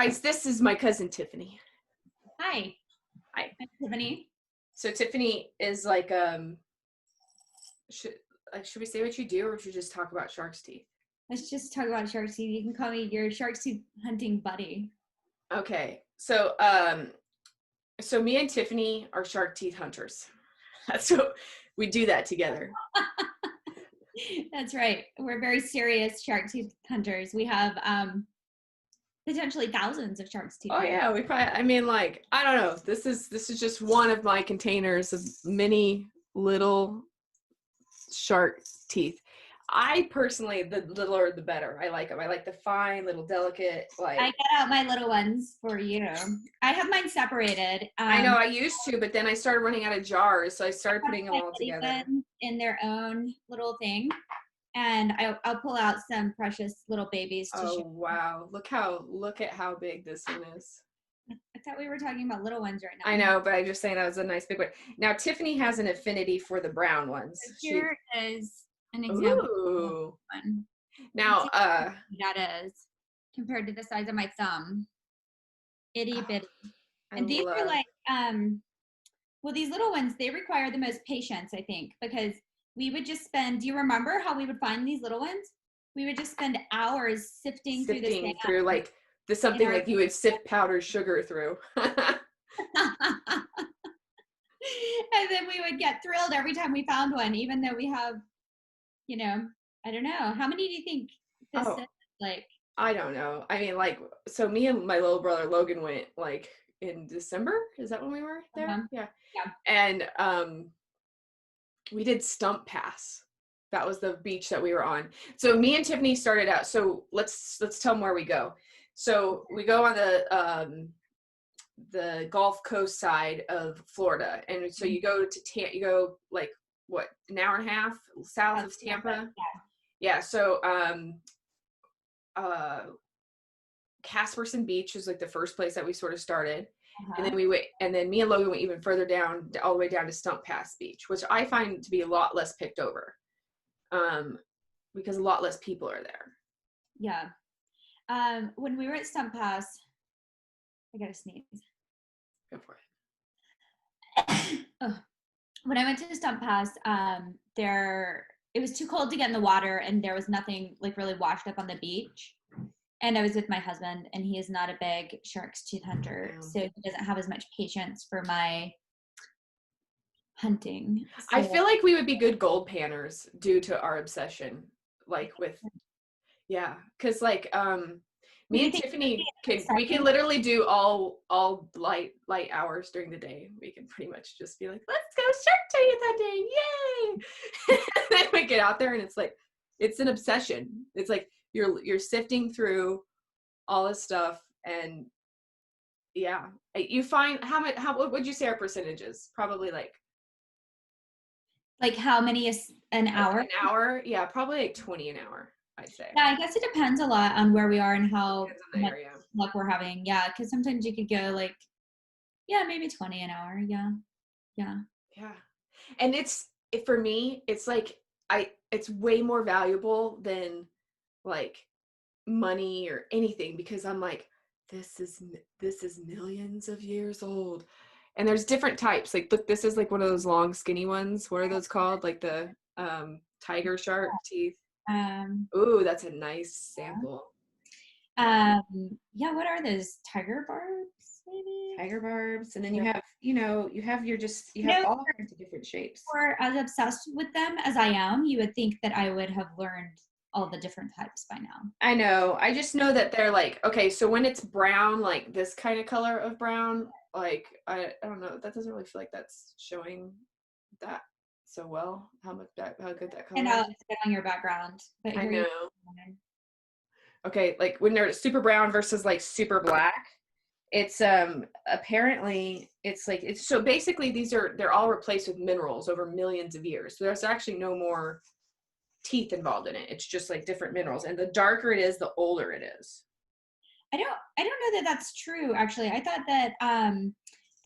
guys, this is my cousin Tiffany. Hi. Hi. I'm Tiffany. So Tiffany is like, should we say what you do, or should we just talk about shark's teeth? Let's just talk about shark's teeth. You can call me your shark's teeth hunting buddy. Okay. So, so me and Tiffany are shark teeth hunters. That's what we do that together. That's right. We're very serious shark tooth hunters. We have potentially thousands of shark's teeth. Oh yeah, we probably. I mean, like, I don't know. This is just one of my containers of many little shark teeth. I personally, the littler the better. I like them. I like the fine, little, delicate. Like, I got out my little ones for you. I have mine separated. I know I used to, but then I started running out of jars, so I started putting them all kitty together in their own little thing, and I'll pull out some precious little babies to Oh show. wow! Look at how big this one is. I thought we were talking about little ones right now. I know, but I'm just saying that was a nice big one. Now Tiffany has an affinity for the brown ones. So here is an example. Ooh. Of one. Now, that is compared to the size of my thumb, itty bitty. And these are like, well, these little ones, they require the most patience, I think, because we would just spend. Do you remember how we would find these little ones? We would just spend hours sifting through like the something like you would sift powdered sugar through. And then we would get thrilled every time we found one, even though we have, you know, I don't know. How many do you think this is? Like, I don't know. I mean, like, so me and my little brother Logan went like in December. Is that when we were there? Uh-huh. Yeah. Yeah. And we did Stump Pass. That was the beach that we were on. So me and Tiffany started out. So let's tell them where we go. So we go on the Gulf Coast side of Florida, and so you go to you go like what, an hour and a half south of Tampa. Yeah. So Casperson Beach is like the first place that we sort of started. And then then me and Logan went even further down, all the way down to Stump Pass Beach, which I find to be a lot less picked over, because a lot less people are there. Yeah. When we were at Stump Pass, I gotta sneeze. Go for it. When I went to Stump Pass, it was too cold to get in the water, and there was nothing like really washed up on the beach. And I was with my husband, and he is not a big shark's tooth hunter, so he doesn't have as much patience for my hunting. So, I feel like we would be good gold panners due to our obsession, like with, yeah, because like me and Tiffany we can literally do all light hours during the day. We can pretty much just be like, let's go shark tooth hunting, yay! And then we get out there, and it's like, it's an obsession. It's like you're sifting through all this stuff, and yeah, you find how what would you say our percentages? Probably like how many is an hour? An hour, yeah, probably like 20 an hour, I'd say. Yeah, I guess it depends a lot on where we are and how much area. luck we're having. Yeah, because sometimes you could go like, yeah, maybe 20 an hour. Yeah. And for me, it's like it's way more valuable than like money or anything, because I'm like, this is millions of years old, and there's different types. Like, look, this is like one of those long skinny ones. What are those called? Like the tiger shark teeth. Ooh, that's a nice sample. Yeah, what are those? Tiger barbs, maybe? Tiger barbs. And then you have all kinds of different shapes. Or as obsessed with them as I am, you would think that I would have learned all the different types by now. I know. I just know that they're like, okay, so when it's brown, like this kind of color of brown, like, I don't know, that doesn't really feel like that's showing that so well, how good that color is. And I'll sit on your background. But I know. Okay, like when they're super brown versus like super black, it's apparently it's like, it's so basically they're all replaced with minerals over millions of years. So there's actually no more teeth involved in it. It's just like different minerals, and the darker it is, the older it is. I don't know that that's true, actually. I thought that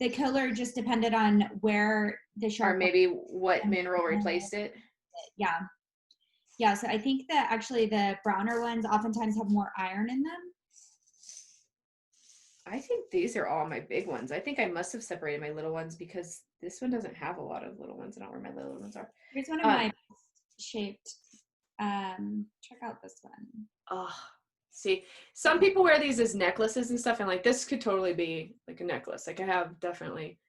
the color just depended on where the shark, or maybe what mineral replaced it. Yeah, so I think that actually the browner ones oftentimes have more iron in them. I think these are all my big ones. I think I must have separated my little ones because this one doesn't have a lot of little ones. I don't know where my little ones are. Here's one of my shaped. Check out this one. Oh, see, some people wear these as necklaces and stuff, and like this could totally be like a necklace. Like I have definitely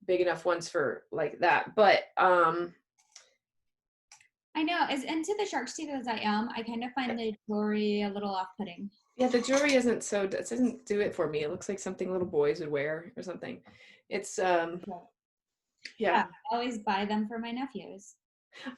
big enough ones for like that, but I know, as into the shark's teeth as I am, I kind of find the jewelry a little off-putting. yeah, the jewelry isn't so, it doesn't do it for me. It looks like something little boys would wear or something. It's yeah. I always buy them for my nephews.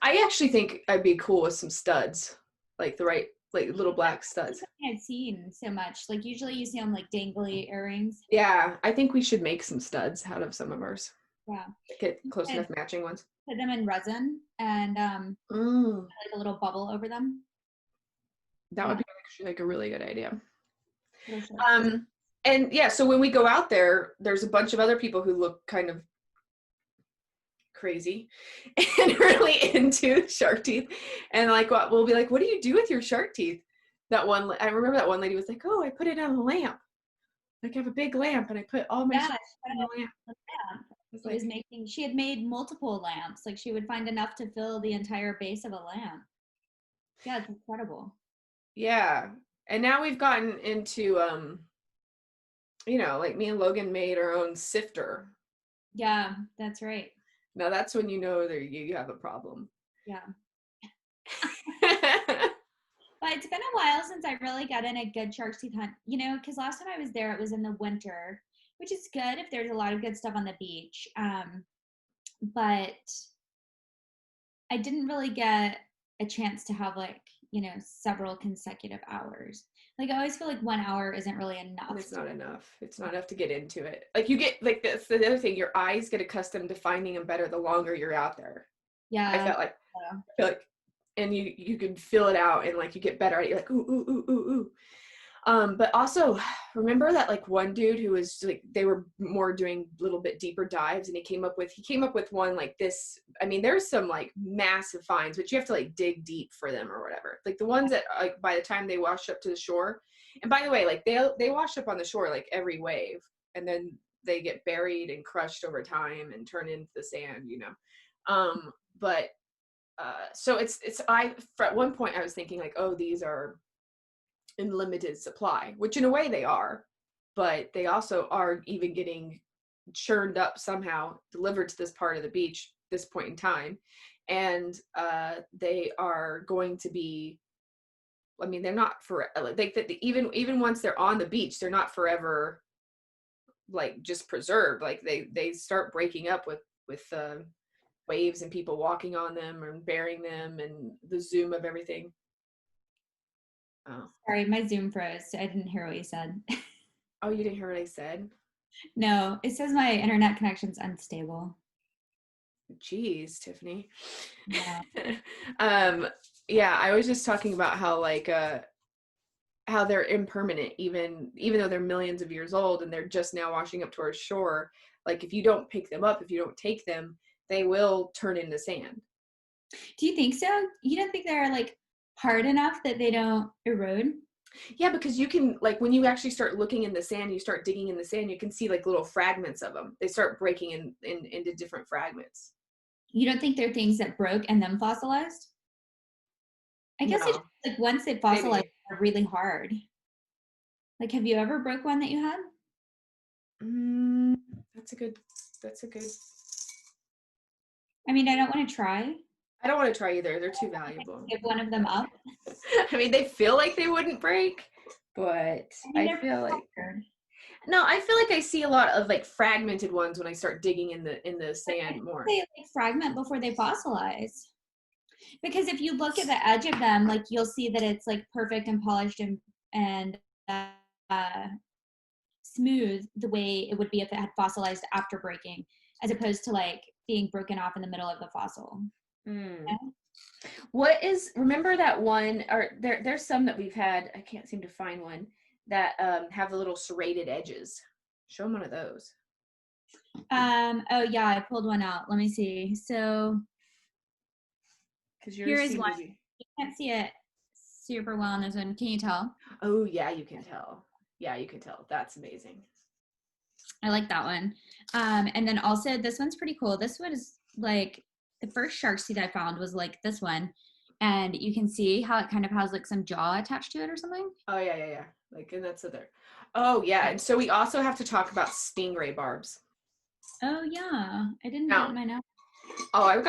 I actually think I'd be cool with some studs, like the right, like little black studs. I've seen so much. Like usually you see them like dangly earrings. Yeah, I think we should make some studs out of some of ours. Yeah. Get close enough matching ones. Put them in resin and like a little bubble over them. That would be actually like a really good idea. And yeah, so when we go out there, there's a bunch of other people who look kind of crazy and really into shark teeth. And like, we'll be like, what do you do with your shark teeth? That one, I remember that one lady was like, oh, I put it on a lamp. Like I have a big lamp and I put all my shark teeth on a lamp. She had made multiple lamps. Like she would find enough to fill the entire base of a lamp. Yeah, it's incredible. Yeah. And now we've gotten into, you know, like me and Logan made our own sifter. Yeah, that's right. Now that's when you know that you have a problem. Yeah. But it's been a while since I really got in a good shark's teeth hunt, you know, because last time I was there, it was in the winter, which is good if there's a lot of good stuff on the beach. But I didn't really get a chance to have like, you know, several consecutive hours. Like I always feel like 1 hour isn't really enough. It's not enough. It's not enough to get into it. Like you get, like that's the other thing, your eyes get accustomed to finding them better the longer you're out there. Yeah. I feel like, and you can feel it out and like you get better at it. You're like, ooh, ooh, ooh, ooh, ooh. But also remember that like one dude who was like, they were more doing a little bit deeper dives and he came up with one like this. I mean, there's some like massive finds, but you have to like dig deep for them or whatever. Like the ones that like by the time they wash up to the shore, and by the way, like they wash up on the shore like every wave and then they get buried and crushed over time and turn into the sand, you know. But so it's at one point I was thinking like, oh, these are in limited supply, which in a way they are, but they also are even getting churned up somehow, delivered to this part of the beach this point in time, and they are going to be, I mean, they're not for like that, even once they're on the beach, they're not forever like just preserved. Like they start breaking up with waves and people walking on them and burying them and the zoom of everything. Oh. Sorry, my Zoom froze. I didn't hear what you said. Oh, you didn't hear what I said? No, it says my internet connection's unstable. Jeez, Tiffany. Yeah. Yeah, I was just talking about how like how they're impermanent, even though they're millions of years old and they're just now washing up to our shore. Like if you don't pick them up, if you don't take them, they will turn into sand. Do you think so? You don't think they're like hard enough that they don't erode? Yeah, because you can, like when you actually start looking in the sand, you start digging in the sand, you can see like little fragments of them. They start breaking into different fragments. You don't think they're things that broke and then fossilized? I guess it's like once they fossilized, they're really hard. Like, have you ever broke one that you had? That's a good. I mean, I don't want to try. I don't want to try either. They're too valuable. Give one of them up. I mean, they feel like they wouldn't break, but I feel like no. I feel like I see a lot of like fragmented ones when I start digging in the sand more. They like fragment before they fossilize. Because if you look at the edge of them, like you'll see that it's like perfect and polished and smooth the way it would be if it had fossilized after breaking, as opposed to like being broken off in the middle of the fossil. What is, remember that one, or there's some that we've had, I can't seem to find one, that have the little serrated edges. Show them one of those. Oh yeah, I pulled one out. Let me see. So here is one. You can't see it super well on this one. Can you tell? Oh yeah, you can tell. Yeah, you can tell. That's amazing. I like that one. And then also this one's pretty cool. This one is like the first shark's teeth I found was like this one. And you can see how it kind of has like some jaw attached to it or something. Oh yeah. Like, and that's other. Oh yeah, and so we also have to talk about stingray barbs. Oh yeah, I didn't Now, get mine out. oh, I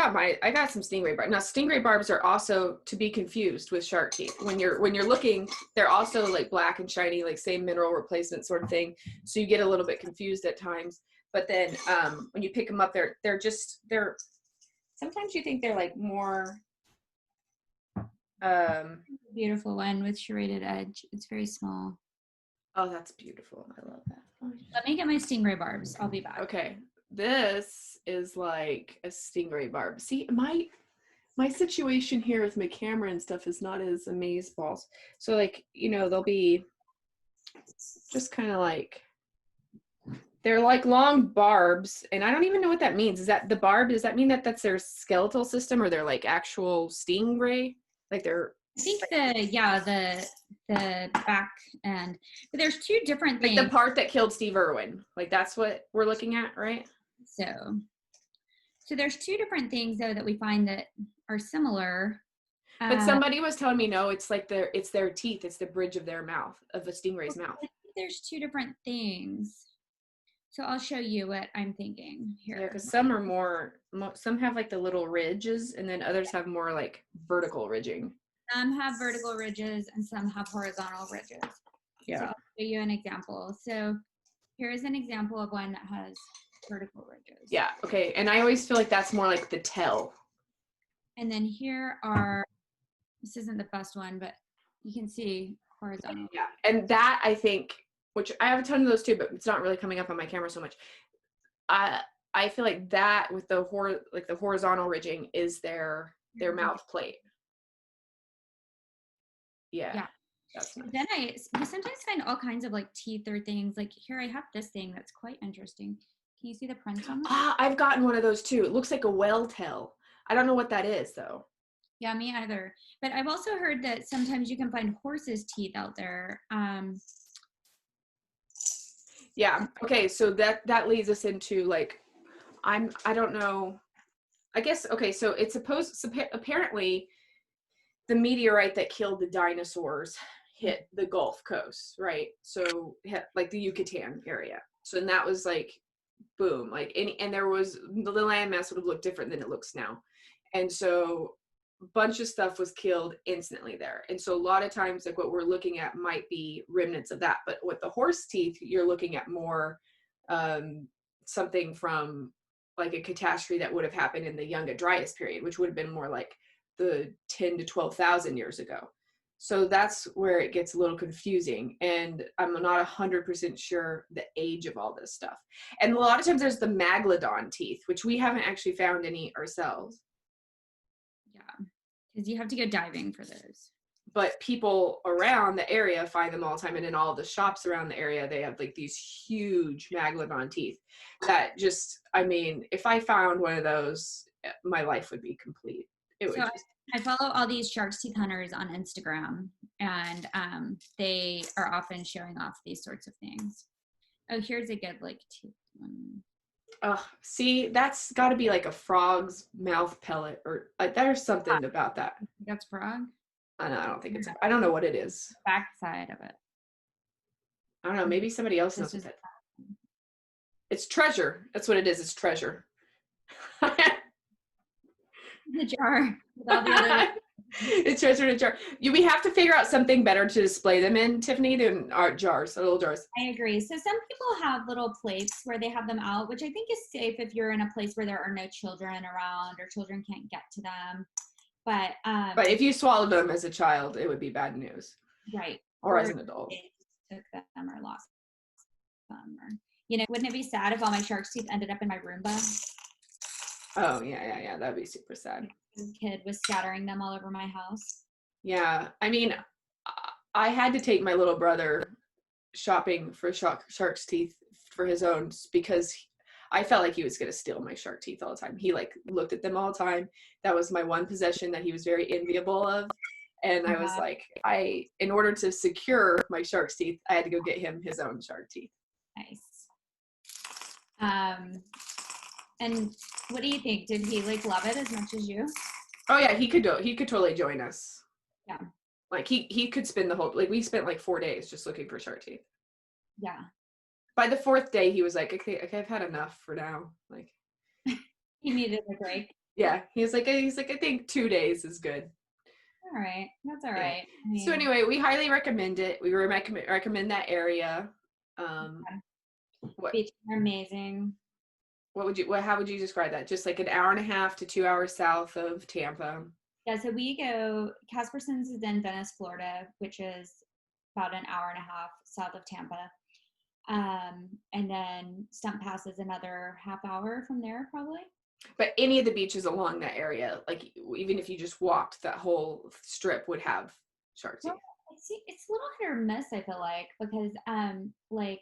got some stingray barbs. Now, stingray barbs are also to be confused with shark teeth. When you're looking, they're also like black and shiny, like same mineral replacement sort of thing. So you get a little bit confused at times. But then when you pick them up, they're sometimes you think they're like more. Beautiful one with serrated edge. It's very small. Oh, that's beautiful. I love that. Let me get my stingray barbs. I'll be back. Okay. This is like a stingray barb. See, my situation here with my camera and stuff is not as amazeballs. So like, they'll be just kind of like, they're like long barbs, and I don't even know what that means. Is that the barb? Does that mean that that's their skeletal system, or they're like actual stingray? Like they're. I think the back end. But there's two different things. Like the part that killed Steve Irwin. Like that's what we're looking at, right? So there's two different things though that we find that are similar. But somebody was telling me no, it's like it's their teeth, it's the bridge of their mouth, of a stingray's mouth. There's two different things. So I'll show you what I'm thinking here. Yeah, because some are some have like the little ridges, and then others have more like vertical ridging. Some have vertical ridges and some have horizontal ridges. Yeah. So I'll show you an example. So here is an example of one that has vertical ridges. Yeah, okay. And I always feel like that's more like the tail. And then this isn't the best one, but you can see horizontal. Yeah, and that I think, which I have a ton of those too, but it's not really coming up on my camera so much. I feel like that with the horizontal ridging is their mouth plate. Yeah. That's nice. Then we sometimes find all kinds of like teeth or things. Like here I have this thing that's quite interesting. Can you see the prints on that? I've gotten one of those too. It looks like a whale tail. I don't know what that is though. Yeah, me either. But I've also heard that sometimes you can find horses' teeth out there. Yeah. Okay. So that leads us into like, I don't know. I guess, okay. So it's apparently the meteorite that killed the dinosaurs hit the Gulf Coast, right? So like the Yucatan area. So and that was like, boom, like and there was the landmass would have looked different than it looks now. And so a bunch of stuff was killed instantly there. And so a lot of times like what we're looking at might be remnants of that. But with the horse teeth, you're looking at more something from like a catastrophe that would have happened in the Younger Dryas period, which would have been more like the 10 to 12,000 years ago. So that's where it gets a little confusing. And I'm not 100% sure the age of all this stuff. And a lot of times there's the Megalodon teeth, which we haven't actually found any ourselves. Yeah, because you have to go diving for those. But people around the area find them all the time. And in all the shops around the area, they have like these huge Megalodon teeth that just, I mean, if I found one of those, my life would be complete. I follow all these shark's teeth hunters on Instagram, and they are often showing off these sorts of things. Oh, here's a good like tooth one. See, that's got to be like a frog's mouth pellet, or there's something about that. That's frog? I don't think it's. I don't know what it is. Back side of it. I don't know. Maybe somebody else knows what that. It's treasure. That's what it is. It's treasure. The jar with all the other. It's treasure in a jar. We have to figure out something better to display them in, Tiffany, than art jars, little jars. I agree. So some people have little plates where they have them out, which I think is safe if you're in a place where there are no children around or children can't get to them. But if you swallowed them as a child, it would be bad news. Right. Or as an adult. Took them or lost them, or wouldn't it be sad if all my shark's teeth ended up in my Roomba? Oh yeah. That'd be super sad. The kid was scattering them all over my house. Yeah, I mean, I had to take my little brother shopping for shark's teeth for his own because I felt like he was going to steal my shark teeth all the time. He like looked at them all the time. That was my one possession that he was very enviable of. And I was like, in order to secure my shark's teeth, I had to go get him his own shark teeth. Nice. And what do you think? Did he like love it as much as you? Oh yeah, he could totally join us. Yeah. Like he could spend the whole, like we spent like 4 days just looking for shark teeth. Yeah. By the 4th day, he was like, okay, I've had enough for now. Like he needed a break. Yeah, he's like, I think 2 days is good. All right, that's all right. Yeah. So anyway, we highly recommend it. We recommend that area. What beaches are amazing. How would you describe that? Just like an hour and a half to 2 hours south of Tampa. Yeah, so we go, Casperson's is in Venice, Florida, which is about an hour and a half south of Tampa. And then Stump Pass is another half hour from there, probably. But any of the beaches along that area, like even if you just walked that whole strip, would have shark teeth. Well, it's a little hit or miss, I feel like, because like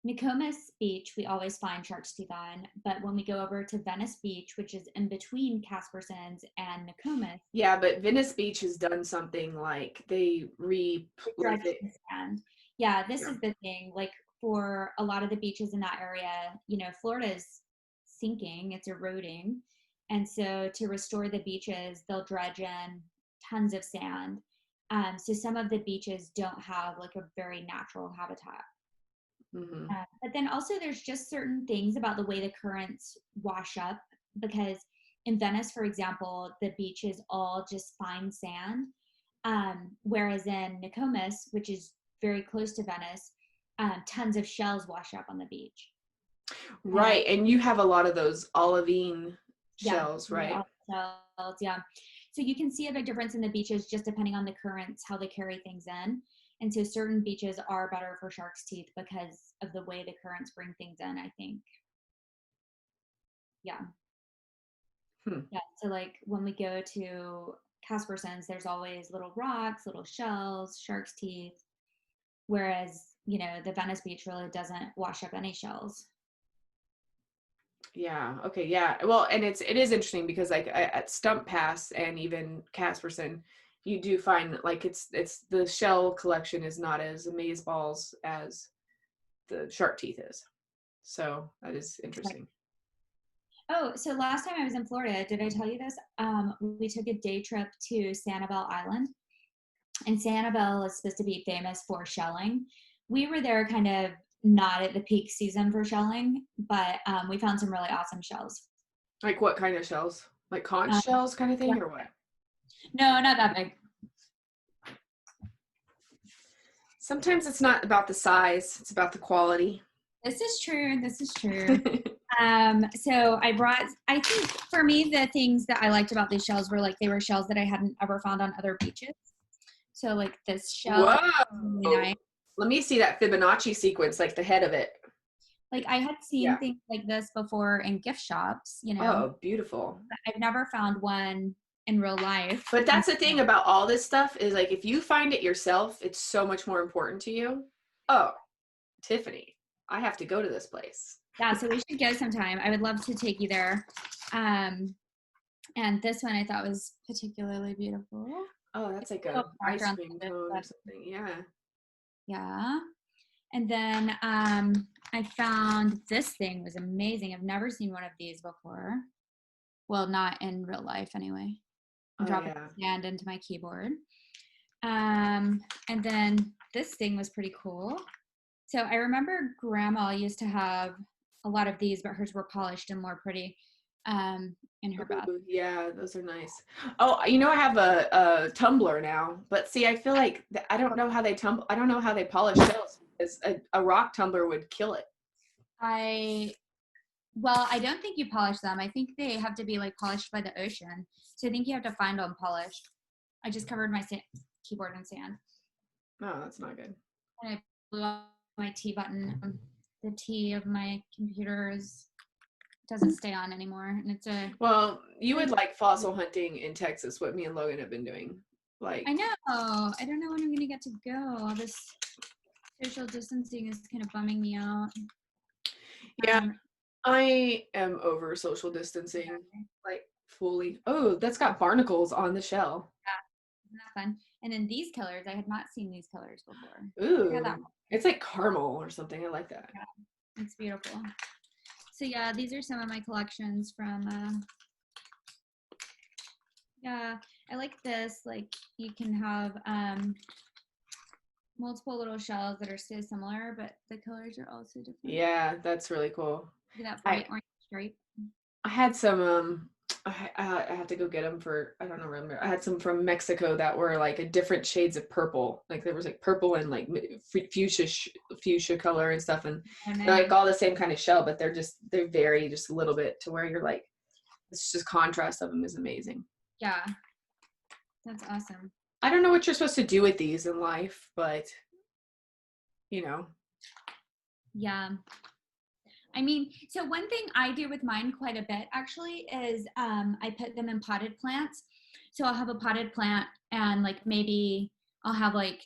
Nokomis Beach, we always find shark's teeth on, but when we go over to Venice Beach, which is in between Casperson's and Nokomis. Yeah, but Venice Beach has done something like they Yeah, this is the thing. Like for a lot of the beaches in that area, you know, Florida's sinking, it's eroding. And so to restore the beaches, they'll dredge in tons of sand. So some of the beaches don't have like a very natural habitat. Mm-hmm. But then also there's just certain things about the way the currents wash up, because in Venice, for example, the beach is all just fine sand. Whereas in Nokomis, which is very close to Venice, tons of shells wash up on the beach. Right, and you have a lot of those olivine shells, right? Shells, yeah. So you can see a big difference in the beaches just depending on the currents, how they carry things in. And so certain beaches are better for shark's teeth because of the way the currents bring things in, I think. Yeah. Yeah. So like when we go to Casperson's, there's always little rocks, little shells, shark's teeth. Whereas, you know, the Venice Beach really doesn't wash up any shells. Yeah. Okay. Yeah. Well, and it is interesting because like at Stump Pass and even Casperson, you do find like it's the shell collection is not as amazeballs as the shark teeth is. So that is interesting. Oh, so last time I was in Florida, did I tell you this? We took a day trip to Sanibel Island, and Sanibel is supposed to be famous for shelling. We were there kind of not at the peak season for shelling, but we found some really awesome shells. Like what kind of shells? Like conch shells kind of thing, or what? No, not that big. Sometimes it's not about the size, it's about the quality. This is true. This is true. So I think for me, the things that I liked about these shells were like, they were shells that I hadn't ever found on other beaches. So like this shell. Whoa. Really nice. Let me see that Fibonacci sequence, like the head of it. Like I had seen things like this before in gift shops, you know. Oh, beautiful. I've never found one in real life. But that's the thing about all this stuff is like, if you find it yourself, it's so much more important to you. Oh, Tiffany, I have to go to this place. Yeah, so we should go sometime. I would love to take you there. And this one I thought was particularly beautiful. Oh, that's like a ice cream cone or something. Yeah. Yeah. And then I found this thing was amazing. I've never seen one of these before. Well, not in real life anyway. I'm dropping sand into my keyboard. And then this thing was pretty cool. So I remember Grandma used to have a lot of these, but hers were polished and more pretty in her bath. Yeah, those are nice. Oh, you know, I have a tumbler now, but see, I feel like I don't know how they I don't know how they polish shells. Because a rock tumbler would kill it. Well, I don't think you polish them. I think they have to be like polished by the ocean. So I think you have to find them polished. I just covered my keyboard in sand. Oh, that's not good. And I blew off my T button. The T of my computer doesn't stay on anymore, and it's well, you would like fossil hunting in Texas, what me and Logan have been doing. Like, I know. I don't know when I'm gonna get to go. All this social distancing is kind of bumming me out. Yeah, I am over social distancing, like fully. Oh, that's got barnacles on the shell. Yeah, isn't that fun? And in these colors, I had not seen these colors before. Ooh, it's like caramel or something. I like that. Yeah. It's beautiful. So yeah, these are some of my collections from, yeah, I like this. Like you can have multiple little shells that are still similar, but the colors are also different. Yeah, that's really cool. Look at that bright orange stripe. I had some, I have to go get them for, I don't know, remember. I had some from Mexico that were like a different shades of purple. Like there was like purple and like fuchsia color and stuff. And they're like all the same kind of shell, but they vary just a little bit to where you're like, it's just contrast of them is amazing. Yeah. That's awesome. I don't know what you're supposed to do with these in life, but you know. Yeah. I mean, so one thing I do with mine quite a bit actually is I put them in potted plants. So I'll have a potted plant and like maybe I'll have like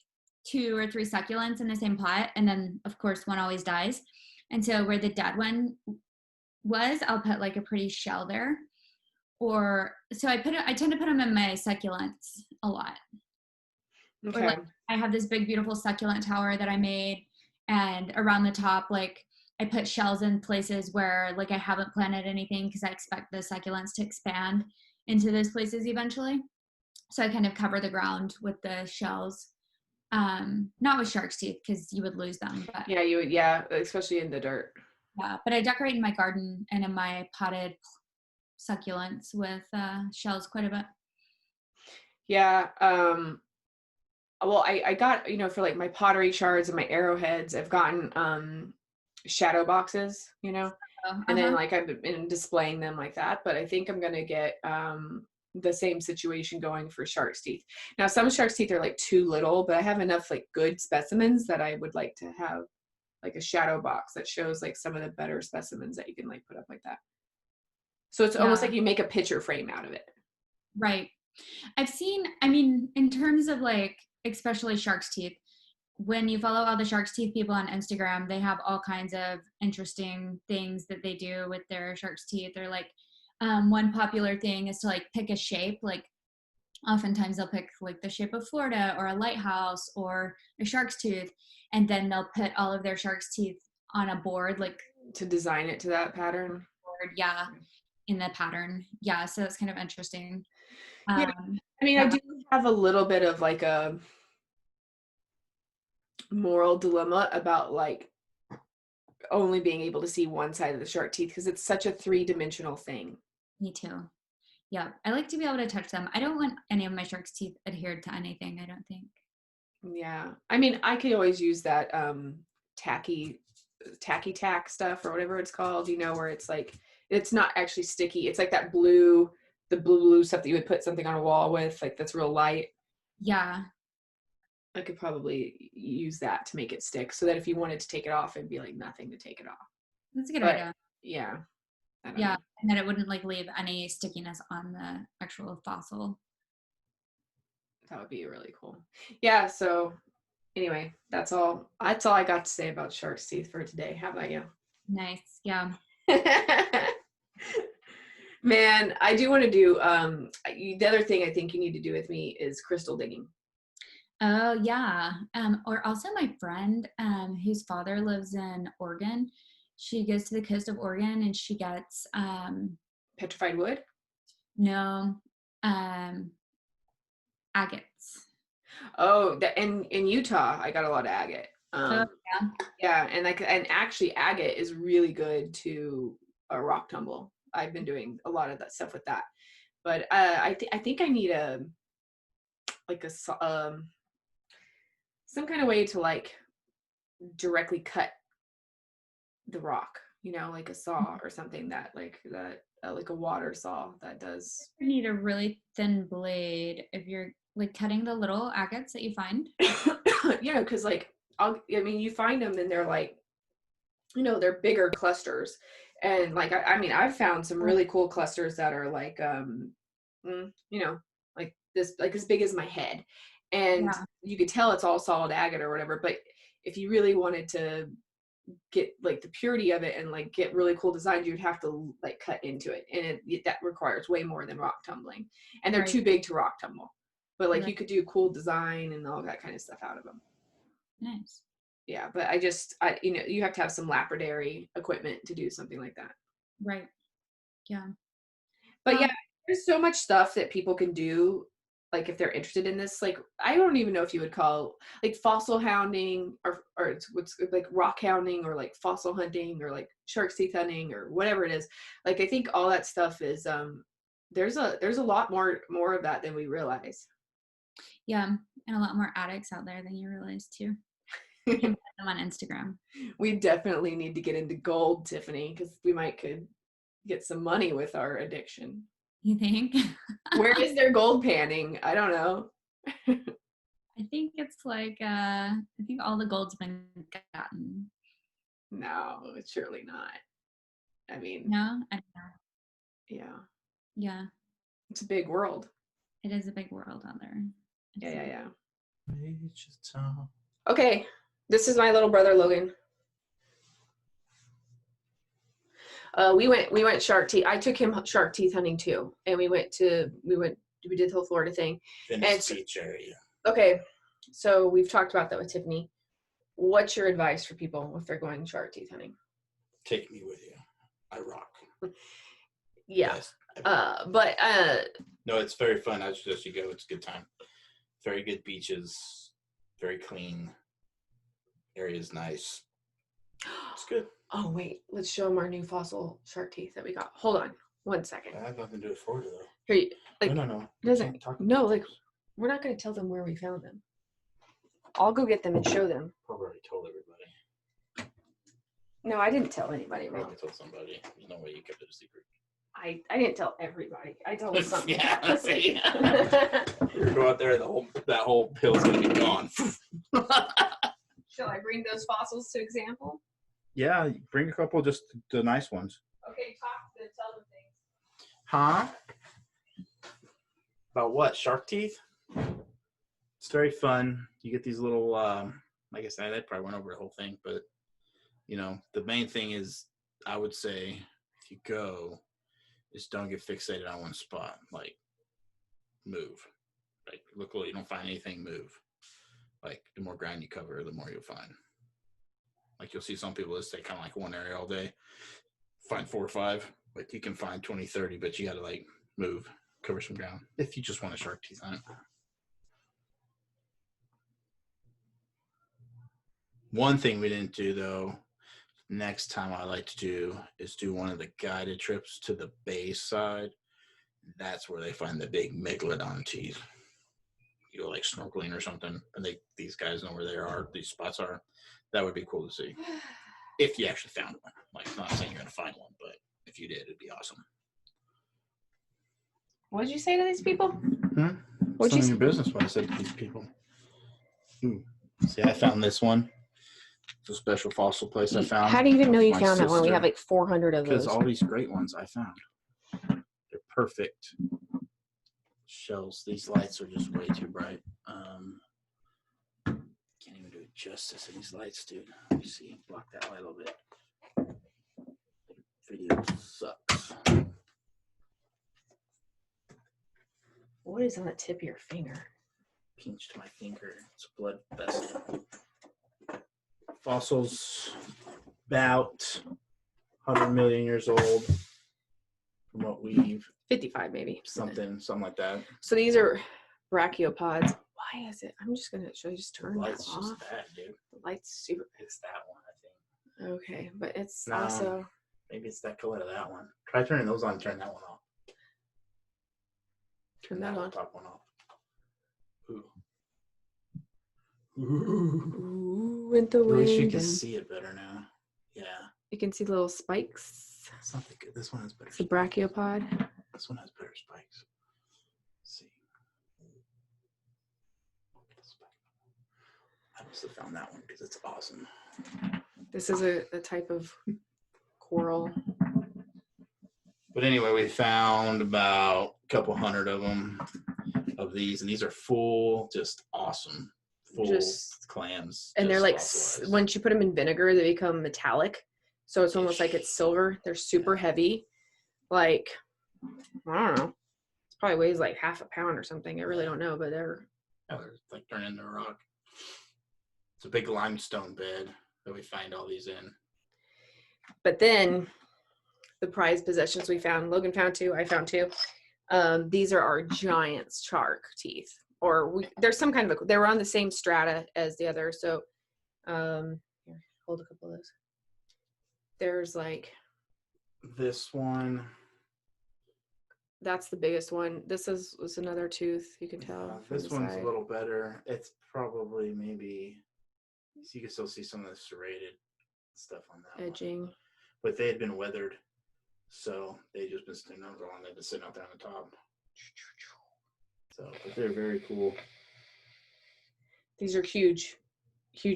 2 or 3 succulents in the same pot. And then of course one always dies. And so where the dead one was, I'll put like a pretty shell there. Or so I tend to put them in my succulents a lot. Okay. Or like I have this big beautiful succulent tower that I made, and around the top like I put shells in places where like I haven't planted anything because I expect the succulents to expand into those places eventually. So I kind of cover the ground with the shells. Not with shark's teeth because you would lose them. But yeah, you would. Yeah, especially in the dirt. Yeah, but I decorate in my garden and in my potted succulents with shells quite a bit. Yeah. Well, I got, for like my pottery shards and my arrowheads, I've gotten shadow boxes, and then like I've been displaying them like that. But I think I'm gonna get the same situation going for shark's teeth. Now some shark's teeth are like too little, but I have enough like good specimens that I would like to have like a shadow box that shows like some of the better specimens that you can like put up like that. So it's almost like you make a picture frame out of it. Right. I've seen, I mean, in terms of like, especially shark's teeth, when you follow all the shark's teeth people on Instagram, they have all kinds of interesting things that they do with their shark's teeth. They're like, one popular thing is to like pick a shape. Like oftentimes they'll pick like the shape of Florida or a lighthouse or a shark's tooth, and then they'll put all of their shark's teeth on a board, like to design it to that pattern. Board, yeah, in the pattern. Yeah, so that's kind of interesting. Yeah, I mean, I do have a little bit of like a moral dilemma about like only being able to see one side of the shark teeth because it's such a 3-dimensional thing. Me too. Yeah, I like to be able to touch them. I don't want any of my shark's teeth adhered to anything, I don't think. Yeah, I mean, I could always use that tacky tack stuff or whatever it's called, where it's like it's not actually sticky. It's like that blue stuff that you would put something on a wall with, like that's real light. Yeah. I could probably use that to make it stick so that if you wanted to take it off, it'd be like nothing to take it off. That's a good idea. Yeah. Yeah, and then it wouldn't like leave any stickiness on the actual fossil. That would be really cool. Yeah, so anyway, that's all I got to say about shark's teeth for today. How about you? Nice. Yeah. Man, I do want to do the other thing I think you need to do with me is crystal digging. Oh yeah. Or also my friend whose father lives in Oregon. She goes to the coast of Oregon and she gets petrified wood? No. Agates. Oh, in Utah, I got a lot of agate. Yeah. Yeah, and actually agate is really good to a rock tumble. I've been doing a lot of that stuff with that. But I think I need some kind of way to like directly cut the rock, like a saw or something that like a water saw that does. You need a really thin blade if you're like cutting the little agates that you find. Yeah, because like you find them and they're like, they're bigger clusters, and like I've found some really cool clusters that are like like this, like as big as my head, and you could tell it's all solid agate or whatever. But if you really wanted to get like the purity of it and like get really cool designs, you'd have to like cut into it, and that requires way more than rock tumbling, and they're too big to rock tumble. But like you could do cool design and all that kind of stuff out of them. Nice. Yeah, but you have to have some lapidary equipment to do something like that. Right. Yeah. But yeah, there's so much stuff that people can do. Like if they're interested in this, like I don't even know if you would call like fossil hounding or it's what's like rock hounding or like fossil hunting or like shark's teeth hunting or whatever it is. Like I think all that stuff is there's a lot more of that than we realize. Yeah, and a lot more addicts out there than you realize too. You can find them on Instagram. We definitely need to get into gold, Tiffany, because we could get some money with our addiction. You think? Where is their gold panning? I don't know. I think it's like I think all the gold's been gotten. No, it's surely not. I mean, no, I don't know. Yeah. Yeah. It's a big world. It is a big world out there. Yeah. Okay, this is my little brother Logan. We went shark teeth. I took him shark teeth hunting too, and we did the whole Florida thing. Venice Beach area. Okay, so we've talked about that with Tiffany. What's your advice for people if they're going shark teeth hunting? Take me with you. I rock. Yeah. Yes. No, it's very fun. I suggest you go. It's a good time. Very good beaches. Very clean. Area's nice. It's good. Oh wait, let's show them our new fossil shark teeth that we got. Hold on, 1 second. I have nothing to do with Florida though. Here, like, No. Doesn't no like we're not going to tell them where we found them. I'll go get them and show them. Probably already told everybody. No, I didn't tell anybody. Probably told somebody. There's no way you kept it a secret. I didn't tell everybody. I told some. Yeah. See. You go out there, that whole pill's gonna be gone. Shall I bring those fossils to example? Yeah, bring a couple, just the nice ones. Okay, tell them things. Huh? About what? Shark teeth? It's very fun. You get these little, like I said, I probably went over the whole thing, but, the main thing is, I would say, if you go, is don't get fixated on one spot. Like, move. Like, look, you don't find anything, move. Like, the more ground you cover, the more you'll find. Like, you'll see some people that stay kind of like one area all day, find 4 or 5. Like, you can find 20, 30, but you got to, like, move, cover some ground if you just want a shark teeth hunt. One thing we didn't do, though, next time I like to do is do one of the guided trips to the bay side. That's where they find the big megalodon teeth. You go like snorkeling or something, and these guys know where these spots are. That would be cool to see. If you actually found one. Like, I'm not saying you're going to find one, but if you did, it'd be awesome. What did you say to these people? What's none of your business what I said to these people. Ooh. See, I found this one. It's a special fossil place I found. How do you even know you found that one? We have like 400 of those. Because all these great ones I found. They're perfect shells. These lights are just way too bright. Can't even do justice in these lights, dude. Let me see. Block that light a little bit. Video sucks. What is on the tip of your finger? Pinched my finger. It's a blood vessel. Fossils about 100 million years old from what we've 55 maybe. something like that. So these are brachiopods. Why is it? I'm just gonna just turn the that light's off. Just that, dude. The light's super. It's that one, I think. Okay, but it's No, also maybe it's that color of that one. Try turning those on. Turn that one off. Turn that on. Top one off. Ooh. Ooh, went the At least you wind. can see it better now. Yeah. You can see little spikes. It's not the good. This one has better. It's a brachiopod. This one has better spikes. Let's see. I must have found that one because it's awesome. This is a type of coral. But anyway, we found about a couple hundred of them, of these, and these are full, just awesome, full clams. And they're like, fossilized. once you put them in vinegar, they become metallic. So it's almost like it's silver. They're super heavy. Like, I don't know. It probably weighs like half a pound or something. I really don't know, but they're like turning into a rock. It's a big limestone bed that we find all these in. But then the prized possessions we found, Logan found 2, I found 2. These are our giant shark teeth, or there's some kind of they were on the same strata as the other. So here, hold a couple of those. There's like this one. That's the biggest one. This was another tooth, you can tell. This one's a little better. It's probably maybe, so you can still see some of the serrated stuff on that edging one. But they had been weathered, so they just been sitting out there. They've been sitting out there on the top. So, but they're very cool. These are huge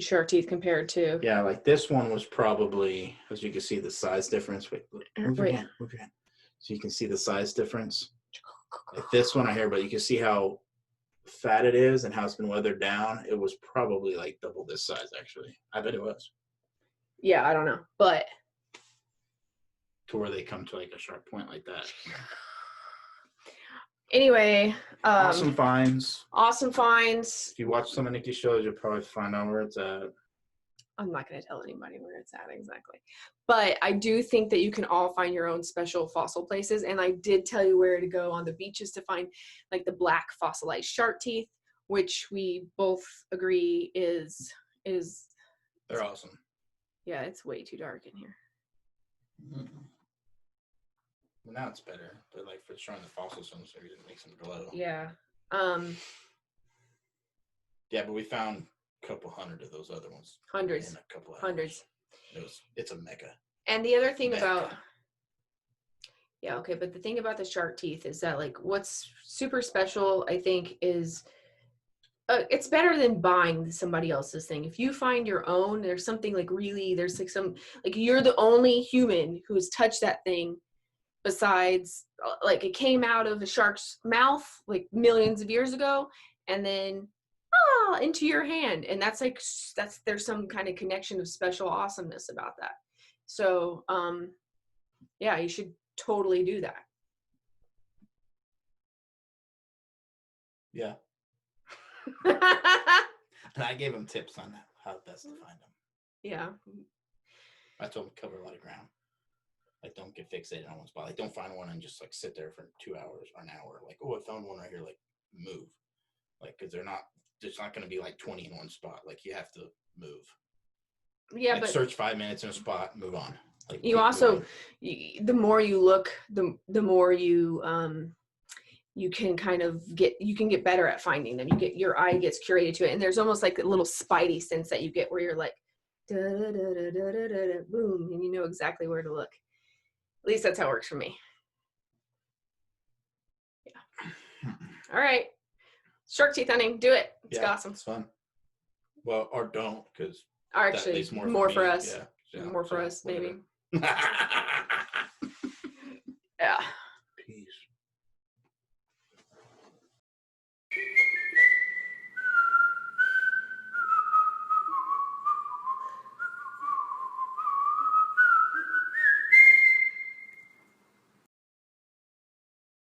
shark teeth compared to. Yeah, like this one was probably, as you can see, the size difference. Wait, move your hand. So you can see the size difference. Like this one right here, but you can see how fat it is and how it's been weathered down. It was probably like double this size, actually. I bet it was. Yeah, I don't know, but to where they come to like a sharp point like that. Anyway, awesome finds. If you watch some of Nikki's shows, you'll probably find out where it's at. I'm not going to tell anybody where it's at exactly, but I do think that you can all find your own special fossil places. And I did tell you where to go on the beaches to find like the black fossilized shark teeth, which we both agree is they're awesome. Yeah, it's way too dark in here. Mm-hmm. Well, now it's better, but like for showing the fossil stones, maybe it makes them glow. Yeah. Yeah, but we found a couple hundred of those other ones. Hundreds. In a couple hundreds. It's a mecca. And the other thing about, yeah, okay, but the thing about the shark teeth is that like what's super special, I think, is it's better than buying somebody else's thing. If you find your own, there's something like really, there's like some, like you're the only human who's touched that thing besides, like it came out of a shark's mouth like millions of years ago and then into your hand. And that's like, there's some kind of connection of special awesomeness about that. So, yeah, you should totally do that. Yeah. And I gave him tips on how best to find them. Yeah. I told him to cover a lot of ground. Like, don't get fixated on one spot. Like, don't find one and just like sit there for 2 hours or an hour. Like, oh, I found one right here. Like, move. Like, because there's not going to be like 20 in one spot. Like, you have to move. Yeah, like, but search 5 minutes in a spot, move on. Like, you also, the more you look, the more you can kind of get better at finding them. Your eye gets curated to it, and there's almost like a little spidey sense that you get where you're like, da, da, da, da, da, da, da, boom, and you know exactly where to look. At least that's how it works for me. Yeah. All right. Shark teeth hunting. Do it. It's awesome. It's fun. Well, or don't, because actually more for us. Yeah, more for us, maybe. Yeah.